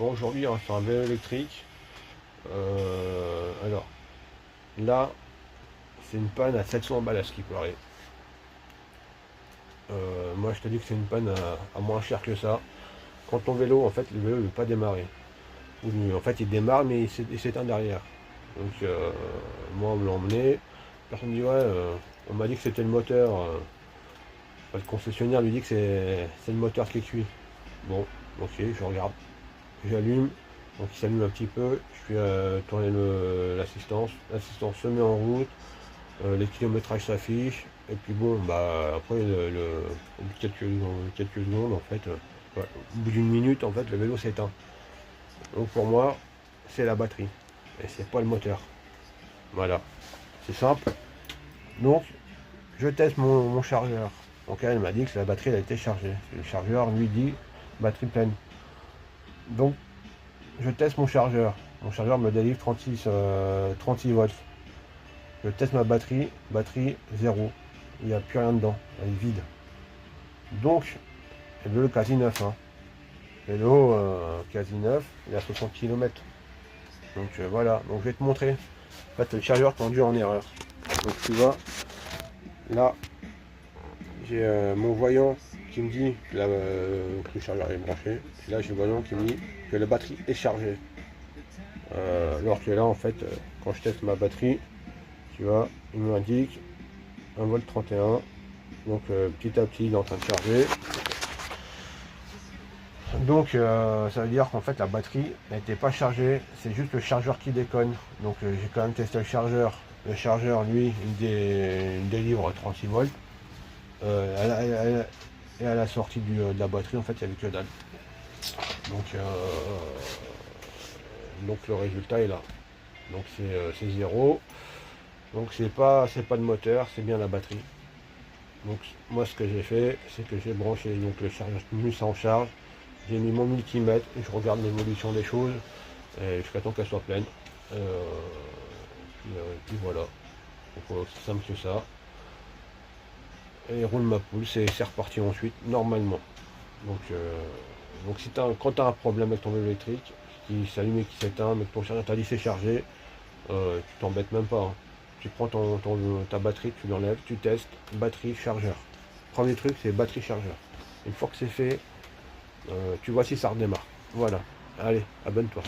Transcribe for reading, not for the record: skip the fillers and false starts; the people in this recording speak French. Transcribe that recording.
Bon, aujourd'hui, hein, sur un vélo électrique, alors là, c'est une panne à 700 balles à ce qui paraît. Moi, je te dis que c'est une panne à moins cher que ça. Quand ton vélo, en fait, le vélo ne veut pas démarrer. En fait, il démarre, mais il s'éteint derrière. Donc, moi, on me l'a emmené. Personne dit, ouais, on m'a dit que c'était le moteur. Le concessionnaire lui dit que c'est le moteur qui est cuit. Bon, ok, je regarde. J'allume, donc il s'allume un petit peu, je fais tourner l'assistance, l'assistance se met en route, les kilométrages s'affichent, et puis bon, bah après, au bout de quelques secondes, en fait, ouais, au bout d'une minute, en fait, le vélo s'éteint. Donc pour moi, c'est la batterie, et c'est pas le moteur. Voilà, c'est simple. Donc, je teste mon chargeur. Donc elle m'a dit que la batterie elle a été chargée. Le chargeur lui dit batterie pleine. Donc je teste mon chargeur. Mon chargeur me délivre 36 volts. Je teste ma batterie, batterie 0. Il n'y a plus rien dedans, elle est vide. Donc, le vélo quasi neuf. Hein. Le vélo quasi neuf, il a 60 km. Donc voilà, donc je vais te montrer. En fait, le chargeur tendu en erreur. Donc tu vois, là, j'ai mon voyant qui me dit que le chargeur est branché. Et là, j'ai le voyant qui me dit que la batterie est chargée. Alors que là, en fait, quand je teste ma batterie, tu vois, il m'indique 1,31 V. Donc petit à petit, il est en train de charger. Donc ça veut dire qu'en fait, la batterie n'était pas chargée. C'est juste le chargeur qui déconne. Donc j'ai quand même testé le chargeur. Le chargeur, lui, il délivre 36 volts. Et à la sortie de la batterie, en fait, il n'y avait que dalle. Donc le résultat est là. Donc c'est 0. Donc c'est pas le moteur, c'est bien la batterie. Donc moi ce que j'ai fait, c'est que j'ai branché donc le chargeur, mis ça en charge, j'ai mis mon multimètre et je regarde l'évolution des choses jusqu'à temps qu'elle soit pleine. Puis voilà. Donc c'est simple que ça. Et roule ma poule, c'est reparti ensuite, normalement. Donc si quand tu as un problème avec ton vélo électrique, qui s'allume et qui s'éteint, mais que ton chargeur t'a dit c'est chargé, tu t'embêtes même pas. Hein. Tu prends ta batterie, tu l'enlèves, tu testes, batterie, chargeur. Premier truc, c'est batterie, chargeur. Une fois que c'est fait, tu vois si ça redémarre. Voilà. Allez, abonne-toi.